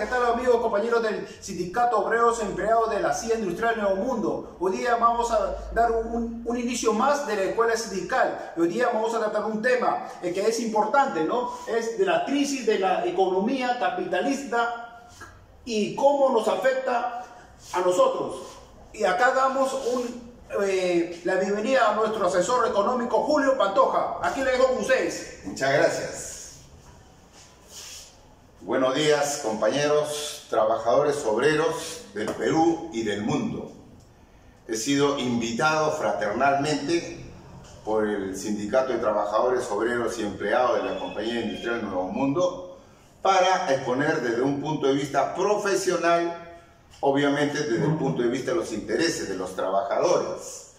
¿qué tal amigos, compañeros del Sindicato Obreros Empleados de la CIA Industrial Nuevo Mundo? Hoy día vamos a dar un inicio más de la escuela sindical. Hoy día vamos a tratar un tema que es importante, ¿no? Es de la crisis de la economía capitalista y cómo nos afecta a nosotros. Y acá damos la bienvenida a nuestro asesor económico Julio Pantoja. Aquí le dejo con ustedes. Muchas gracias. Buenos días, compañeros, trabajadores obreros del Perú y del mundo. He sido invitado fraternalmente por el Sindicato de Trabajadores Obreros y Empleados de la Compañía Industrial Nuevo Mundo para exponer desde un punto de vista profesional, obviamente desde el punto de vista de los intereses de los trabajadores,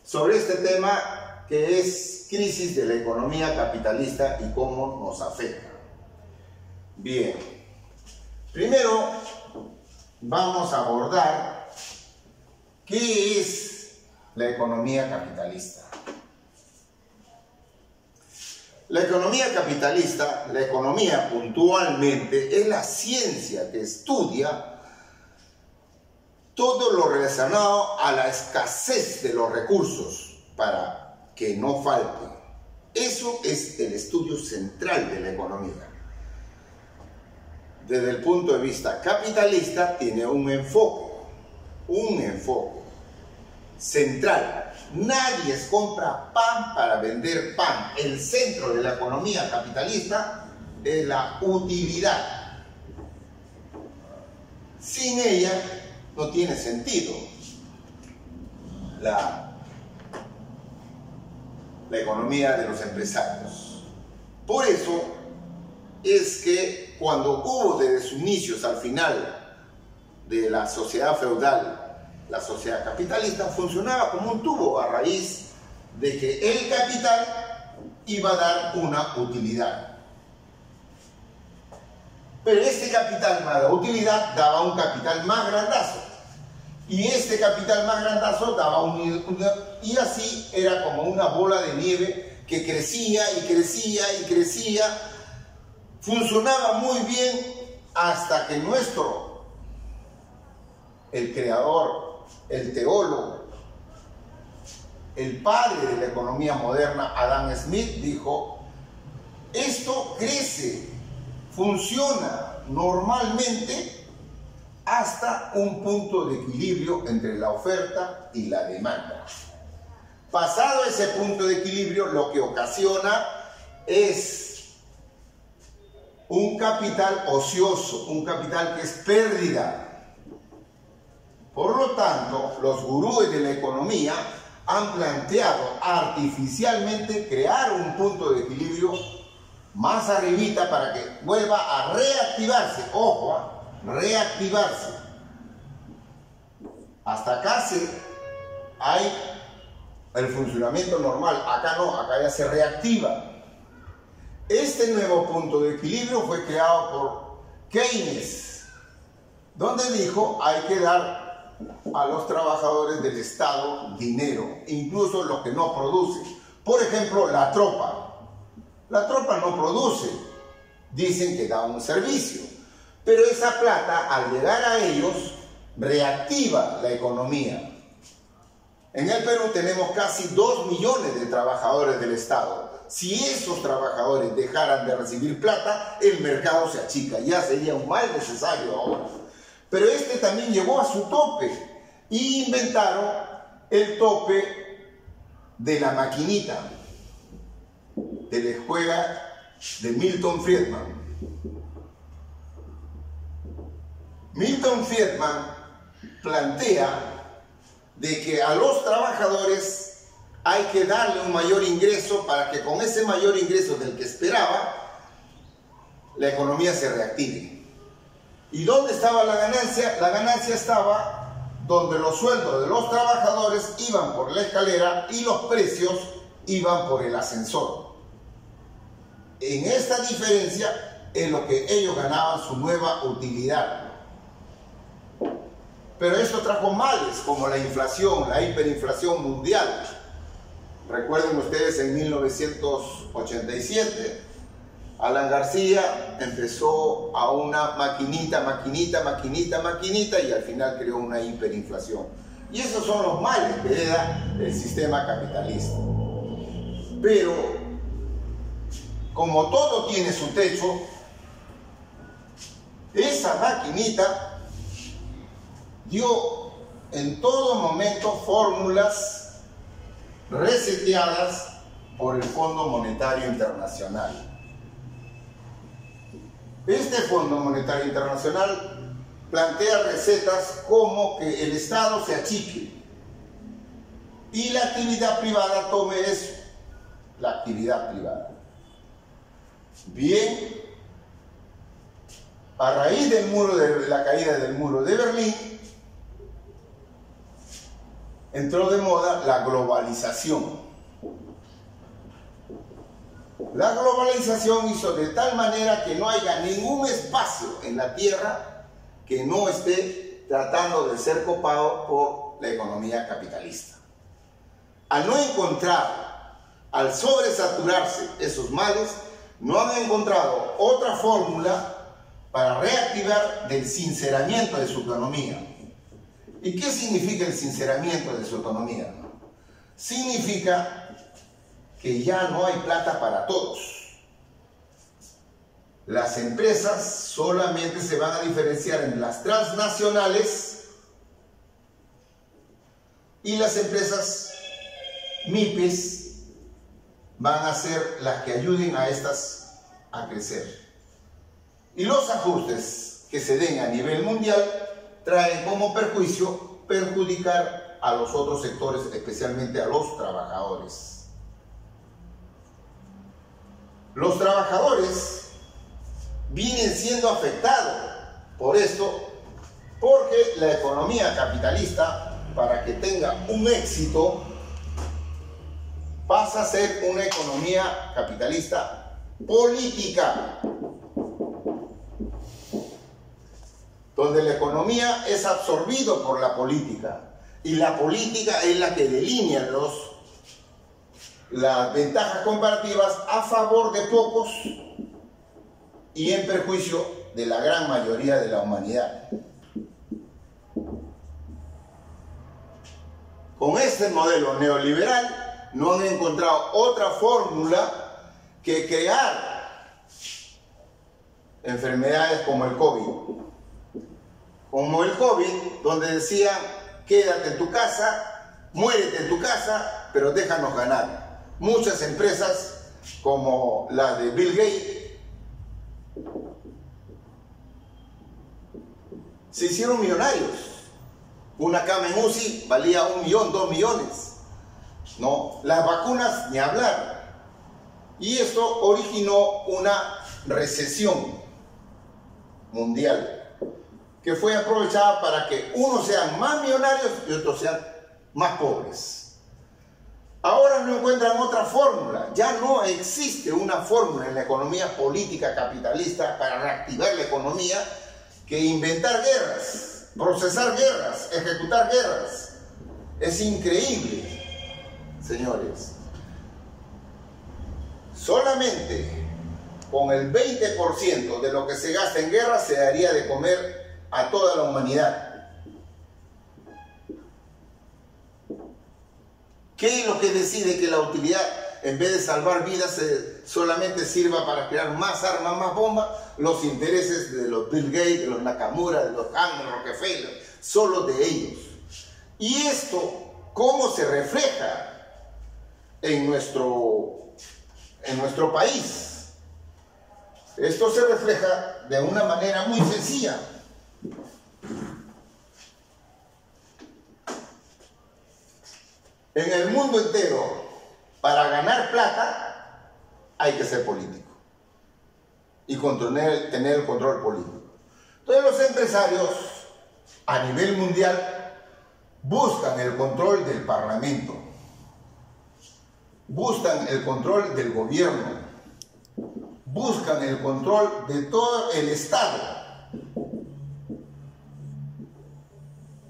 sobre este tema que es crisis de la economía capitalista y cómo nos afecta. Bien, primero vamos a abordar qué es la economía capitalista. La economía capitalista, la economía puntualmente, es la ciencia que estudia todo lo relacionado a la escasez de los recursos para que no falte. Eso es el estudio central de la economía. Desde el punto de vista capitalista tiene un enfoque central. Nadie compra pan para vender pan. El centro de la economía capitalista es la utilidad. Sin ella no tiene sentido la economía de los empresarios. Por eso es que cuando hubo desde sus inicios al final de la sociedad feudal, la sociedad capitalista funcionaba como un tubo a raíz de que el capital iba a dar una utilidad. Pero este capital más la utilidad daba un capital más grandazo. Y este capital más grandazo daba y así era como una bola de nieve que crecía y crecía y crecía. Funcionaba muy bien hasta que el creador, el teólogo, el padre de la economía moderna, Adam Smith, dijo: esto crece, funciona normalmente hasta un punto de equilibrio entre la oferta y la demanda. Pasado ese punto de equilibrio, lo que ocasiona es un capital ocioso, un capital que es pérdida. Por lo tanto, los gurúes de la economía han planteado artificialmente crear un punto de equilibrio más arribita para que vuelva a reactivarse. Ojo, reactivarse. Hasta acá hay el funcionamiento normal, acá no, acá ya se reactiva. Este nuevo punto de equilibrio fue creado por Keynes, donde dijo: hay que dar a los trabajadores del Estado dinero, incluso los que no producen. Por ejemplo, la tropa. La tropa no produce, dicen que da un servicio, pero esa plata, al llegar a ellos, reactiva la economía. En el Perú tenemos casi 2 millones de trabajadores del Estado. Si esos trabajadores dejaran de recibir plata, el mercado se achica, ya sería un mal necesario ahora. Pero este también llegó a su tope y inventaron el tope de la maquinita de la escuela de Milton Friedman. Milton Friedman plantea de que a los trabajadores hay que darle un mayor ingreso para que con ese mayor ingreso del que esperaba, la economía se reactive. ¿Y dónde estaba la ganancia? La ganancia estaba donde los sueldos de los trabajadores iban por la escalera y los precios iban por el ascensor. En esta diferencia es lo que ellos ganaban su nueva utilidad. Pero esto trajo males como la inflación, la hiperinflación mundial. Recuerden ustedes en 1987 Alan García empezó a una maquinita y al final creó una hiperinflación. Y esos son los males que hereda el sistema capitalista. Pero, como todo tiene su techo, esa maquinita dio en todo momento fórmulas reseteadas por el Fondo Monetario Internacional. Este Fondo Monetario Internacional plantea recetas como que el Estado se achique y la actividad privada tome eso, la actividad privada. Bien, a raíz de la caída del muro de Berlín, entró de moda la globalización. La globalización hizo de tal manera que no haya ningún espacio en la Tierra que no esté tratando de ser copado por la economía capitalista. Al no encontrar, al sobresaturarse esos males, no han encontrado otra fórmula para reactivar del sinceramiento de su economía. ¿Y qué significa el sinceramiento de su economía? Significa que ya no hay plata para todos. Las empresas solamente se van a diferenciar en las transnacionales y las empresas MIPES van a ser las que ayuden a estas a crecer. Y los ajustes que se den a nivel mundial traen como perjuicio perjudicar a los otros sectores, especialmente a los trabajadores. Los trabajadores vienen siendo afectados por esto, porque la economía capitalista, para que tenga un éxito, pasa a ser una economía capitalista política, donde la economía es absorbido por la política, y la política es la que delinea las ventajas comparativas a favor de pocos y en perjuicio de la gran mayoría de la humanidad. Con este modelo neoliberal no han encontrado otra fórmula que crear enfermedades como el COVID. Como el COVID, donde decían, quédate en tu casa, muérete en tu casa, pero déjanos ganar. Muchas empresas, como la de Bill Gates, se hicieron millonarios. Una cama en UCI valía 1 millón, 2 millones. ¿No? Las vacunas, ni hablar. Y esto originó una recesión mundial, que fue aprovechada para que unos sean más millonarios y otros sean más pobres. Ahora no encuentran otra fórmula, ya no existe una fórmula en la economía política capitalista para reactivar la economía que inventar guerras, procesar guerras, ejecutar guerras. Es increíble, señores. Solamente con el 20% de lo que se gasta en guerra se daría de comer a toda la humanidad. ¿Qué es lo que decide que la utilidad, en vez de salvar vidas, solamente sirva para crear más armas, más bombas? Los intereses de los Bill Gates, de los Nakamura, de los Hank, Rockefeller, solo de ellos. Y esto, ¿cómo se refleja en nuestro país? Esto se refleja de una manera muy sencilla. En el mundo entero, para ganar plata, hay que ser político y tener el control político. Entonces los empresarios a nivel mundial buscan el control del parlamento, buscan el control del gobierno, buscan el control de todo el Estado.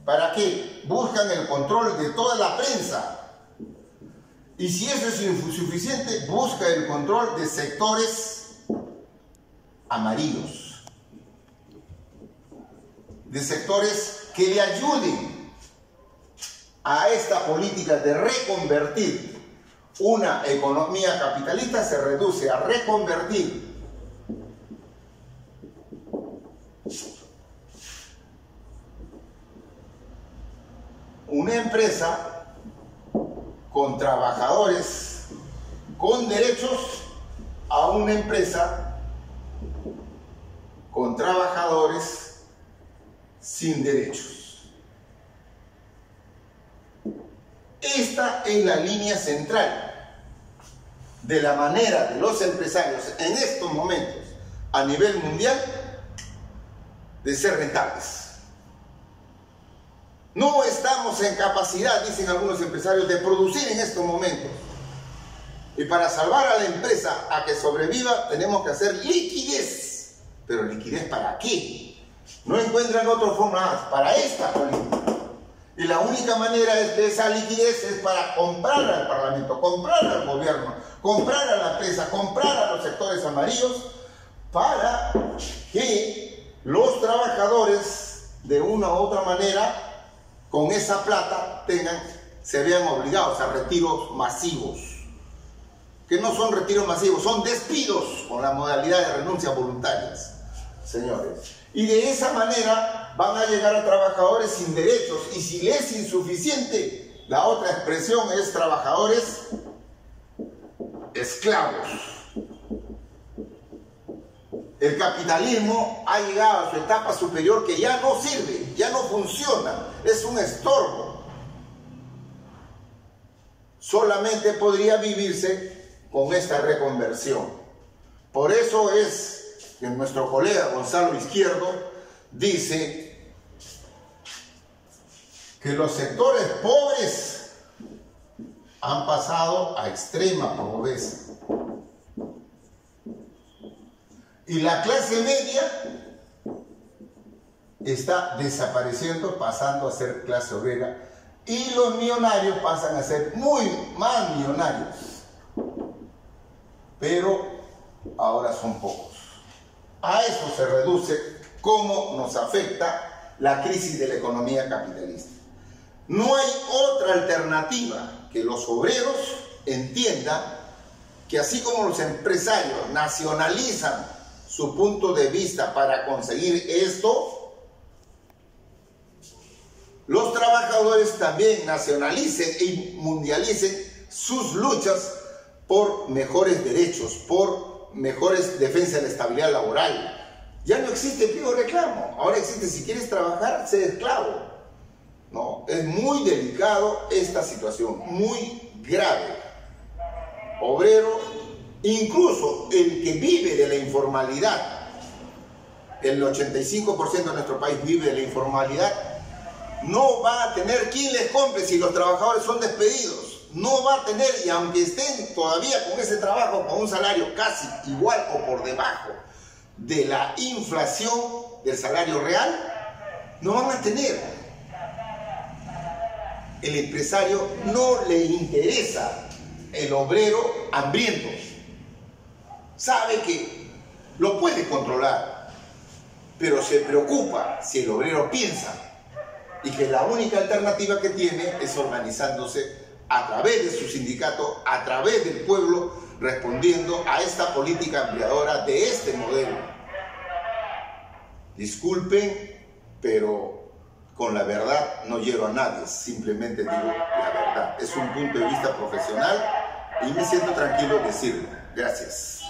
¿Para qué? Buscan el control de toda la prensa. Y si eso es insuficiente, busca el control de sectores amarillos, de sectores que le ayuden a esta política de reconvertir una economía capitalista, se reduce a reconvertir una empresa con trabajadores con derechos a una empresa con trabajadores sin derechos. Esta es la línea central de la manera de los empresarios en estos momentos a nivel mundial de ser rentables. No estamos en capacidad, dicen algunos empresarios, de producir en estos momentos. Y para salvar a la empresa a que sobreviva tenemos que hacer liquidez. ¿Pero liquidez para qué? No encuentran otra forma más para esta política. Y la única manera de esa liquidez es para comprar al Parlamento, comprar al gobierno, comprar a la empresa, comprar a los sectores amarillos, para que los trabajadores de una u otra manera con esa plata se vean obligados a retiros masivos, que no son retiros masivos, son despidos con la modalidad de renuncias voluntarias, señores. Y de esa manera van a llegar a trabajadores sin derechos, y si les es insuficiente, la otra expresión es trabajadores esclavos. El capitalismo ha llegado a su etapa superior que ya no sirve, ya no funciona, es un estorbo. Solamente podría vivirse con esta reconversión. Por eso es que nuestro colega Gonzalo Izquierdo dice que los sectores pobres han pasado a extrema pobreza. Y la clase media está desapareciendo, pasando a ser clase obrera, y los millonarios pasan a ser muy más millonarios, pero ahora son pocos. A eso se reduce cómo nos afecta la crisis de la economía capitalista. No hay otra alternativa que los obreros entiendan que así como los empresarios nacionalizan su punto de vista para conseguir esto, los trabajadores también nacionalicen y mundialicen sus luchas por mejores derechos, por mejores defensas de la estabilidad laboral. Ya no existe pliego de reclamo, ahora existe: si quieres trabajar, sé esclavo. No, es muy delicado esta situación, muy grave. Obrero, incluso el que vive de la informalidad, el 85% de nuestro país vive de la informalidad, no va a tener quien les compre si los trabajadores son despedidos. No va a tener, y aunque estén todavía con ese trabajo, con un salario casi igual o por debajo de la inflación del salario real, no van a tener. El empresario no le interesa el obrero hambriento. Sabe que lo puede controlar, pero se preocupa si el obrero piensa, y que la única alternativa que tiene es organizándose a través de su sindicato, a través del pueblo, respondiendo a esta política ampliadora de este modelo. Disculpen, pero con la verdad no hiero a nadie, simplemente digo la verdad. Es un punto de vista profesional y me siento tranquilo decirlo. Gracias.